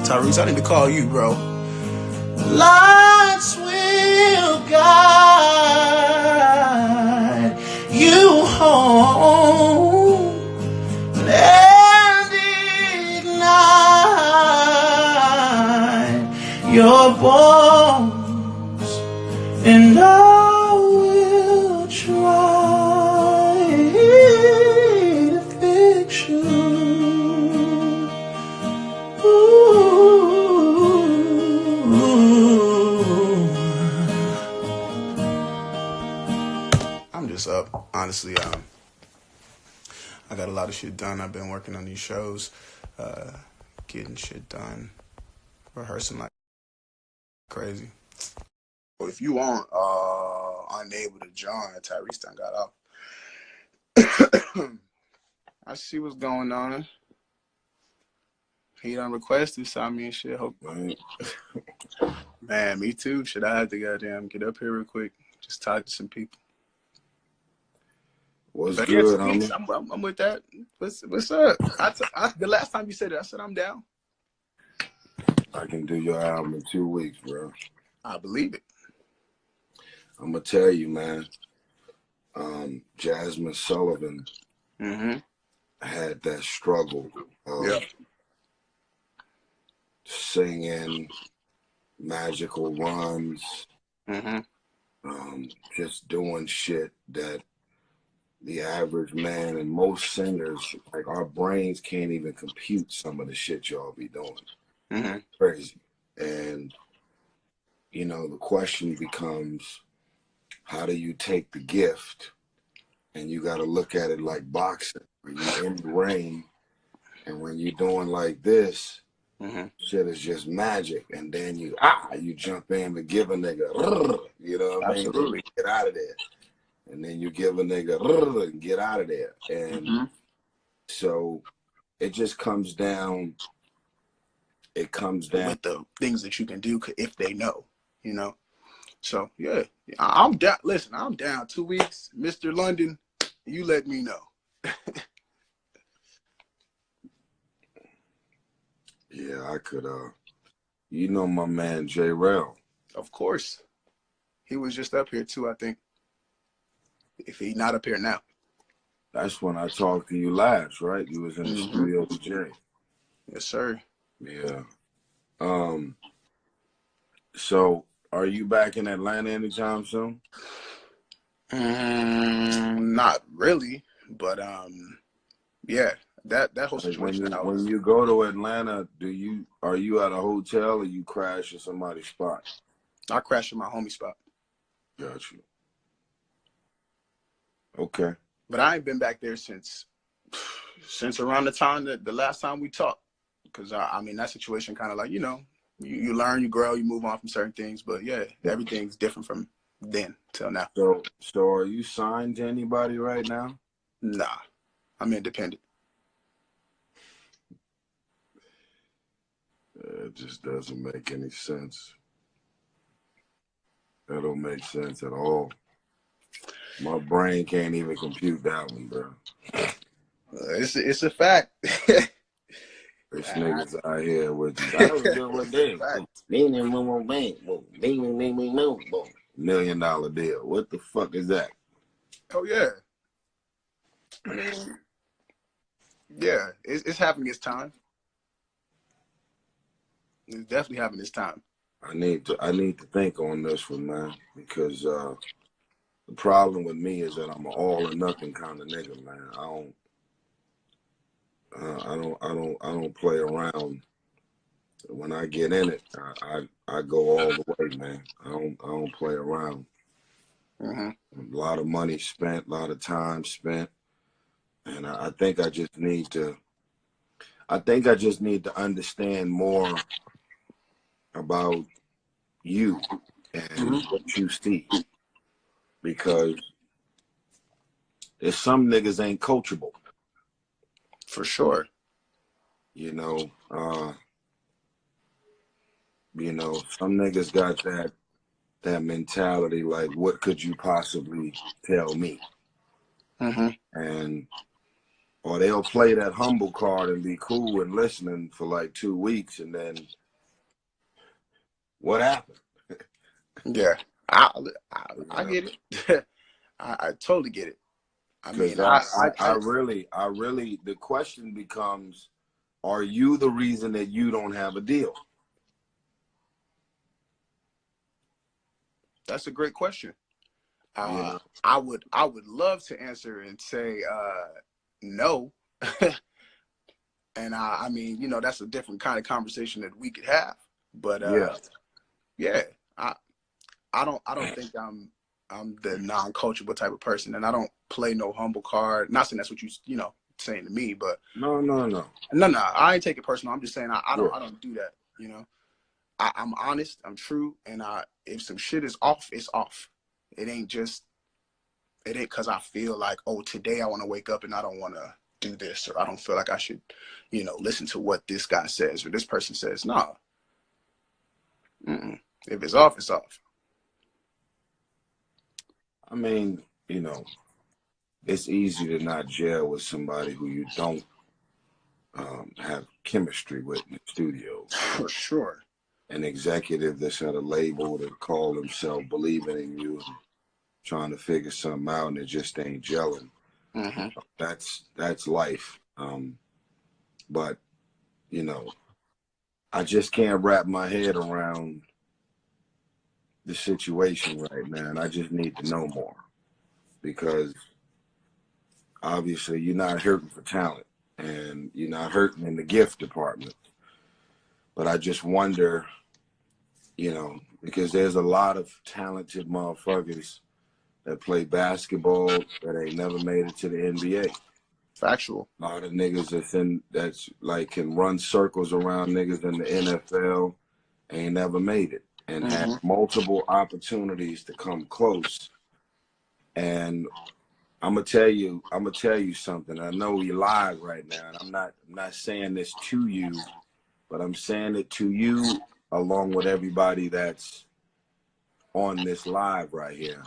Tyrese, I need to call you, bro. Lights will guide you home and ignite your bones, and I will try to fix you. I'm just up, honestly. I got a lot of shit done. I've been working on these shows, getting shit done, rehearsing like crazy. If you aren't unable to join, Tyrese done got off. I see what's going on. He done requested, so I mean, shit, hope. Man, me too. Should I have to goddamn get up here real quick? Just talk to some people. What's but good, yeah, homie? I'm with that. What's up? The last time you said it, I said I'm down. I can do your album in 2 weeks, bro. I believe it. I'm gonna tell you, man. Jasmine Sullivan had that struggle of singing, magical runs, just doing shit that the average man and most singers, like our brains can't even compute some of the shit y'all be doing. Crazy. And, you know, the question becomes, how do you take the gift? And you got to look at it like boxing. When you're in the ring and when you're doing like this, shit is just magic. And then you jump in to give a nigga, you know what I mean? Absolutely. Get out of there. And then you give a nigga and get out of there. And so it just comes down. It comes down with the things that you can do if they know, you know. So yeah, I'm down. Listen, I'm down. 2 weeks, Mr. London. You let me know. Yeah, I could. You know my man J. Rel. Of course, he was just up here too. I think. If he's not up here now. That's when I talked to you last, right? You was in the studio with Jay. Yes, sir. Yeah. So are you back in Atlanta anytime soon? Not really, but yeah. That whole situation. When you go to Atlanta, are you at a hotel or you crash at somebody's spot? I crashed at my homie spot. Got you. Okay. But I ain't been back there since around the time that the last time we talked. Because I mean, that situation kind of like, you know, you learn, you grow, you move on from certain things. But yeah, everything's different from then till now. So are you signed to anybody right now? Nah, I'm independent. It just doesn't make any sense. That don't make sense at all. My brain can't even compute that one, bro. It's a fact. This niggas out here with $1 million deal. What the fuck is that? Oh yeah. I mean, yeah, it's having its time. It's definitely having its time. I need to think on this one, man, because the problem with me is that I'm an all or nothing kind of nigga, man. I don't play around. When I get in it, I go all the way, man. I don't play around. A lot of money spent, a lot of time spent, and I think I just need to understand more about you and what you see, because there's some niggas ain't coachable. For sure. You know, some niggas got that mentality like, what could you possibly tell me? And Or they'll play that humble card and be cool and listening for like 2 weeks, and then what happened? Yeah, I get it. I totally get it. I mean, I really, the question becomes, are you the reason that you don't have a deal? That's a great question. You know? I would love to answer and say no. And I mean, you know, that's a different kind of conversation that we could have. But yeah, I don't think I'm the non-coachable type of person, and I don't play no humble card. Not saying that's what you know saying to me, but no. I ain't take it personal. I'm just saying I Yeah. don't do that. You know, I'm honest, I'm true, and if some shit is off, it's off. It ain't because I feel like, oh, today I want to wake up and I don't want to do this, or I don't feel like I should, you know, listen to what this guy says or this person says. No. If it's off, it's off. I mean, you know, it's easy to not gel with somebody who you don't have chemistry with in the studio. For sure. An executive that's at a label that call himself believing in you and trying to figure something out, and it just ain't gelling. Mm-hmm. That's life. But you know, I just can't wrap my head around the situation right now, and I just need to know more, because obviously you're not hurting for talent and you're not hurting in the gift department. But I just wonder, you know, because there's a lot of talented motherfuckers that play basketball that ain't never made it to the NBA. Factual. A lot of niggas that's like can run circles around niggas in the NFL, ain't never made it, and had multiple opportunities to come close. And I'm gonna tell you something. I know you're live right now, and I'm not saying this to you, but I'm saying it to you along with everybody that's on this live right here.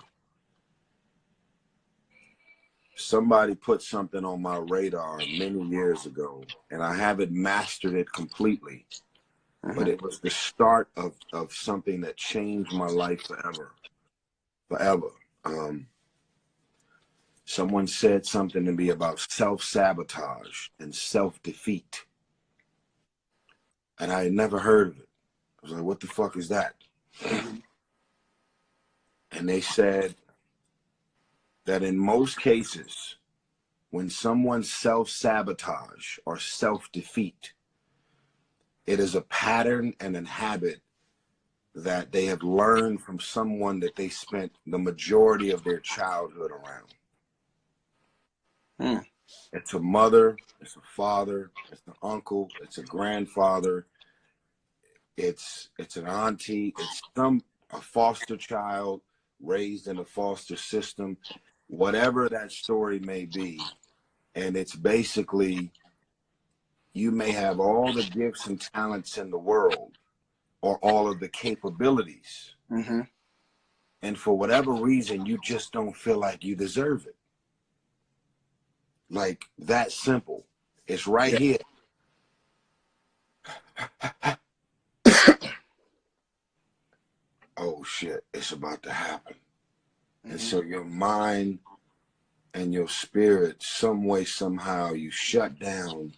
Somebody put something on my radar many years ago, and I haven't mastered it completely, but it was the start of something that changed my life forever. Someone said something to me about self-sabotage and self-defeat, and I had never heard of it. I was like, what the fuck is that? And they said that in most cases, when someone self-sabotage or self-defeat, it is a pattern and a habit that they have learned from someone that they spent the majority of their childhood around. It's a mother, it's a father, it's an uncle, it's a grandfather, it's an auntie, it's a foster child raised in a foster system, whatever that story may be. And it's basically, you may have all the gifts and talents in the world or all of the capabilities. And for whatever reason, you just don't feel like you deserve it. Like, that simple. It's right here. Oh shit, it's about to happen. And so your mind and your spirit, some way, somehow, you shut down,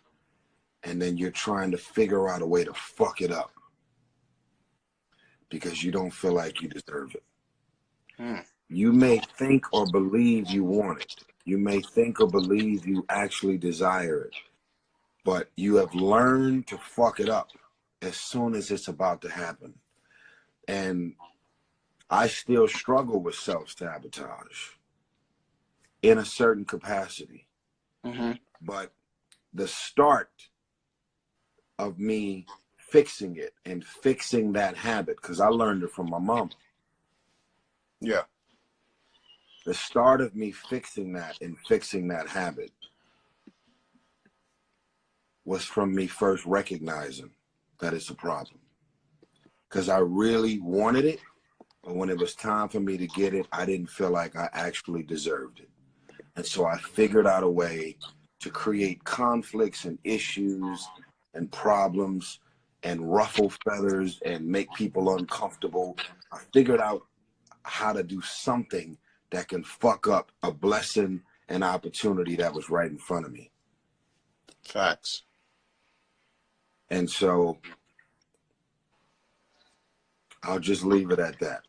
and then you're trying to figure out a way to fuck it up because you don't feel like you deserve it. You may think or believe you want it. You may think or believe you actually desire it, but you have learned to fuck it up as soon as it's about to happen. And I still struggle with self-sabotage in a certain capacity. But the start of me fixing it and fixing that habit, because I learned it from my mom. Yeah. The start of me fixing that and fixing that habit was from me first recognizing that it's a problem. Because I really wanted it, but when it was time for me to get it, I didn't feel like I actually deserved it. And so I figured out a way to create conflicts and issues and problems and ruffle feathers and make people uncomfortable. I figured out how to do something that can fuck up a blessing and opportunity that was right in front of me. Facts. And so I'll just leave it at that.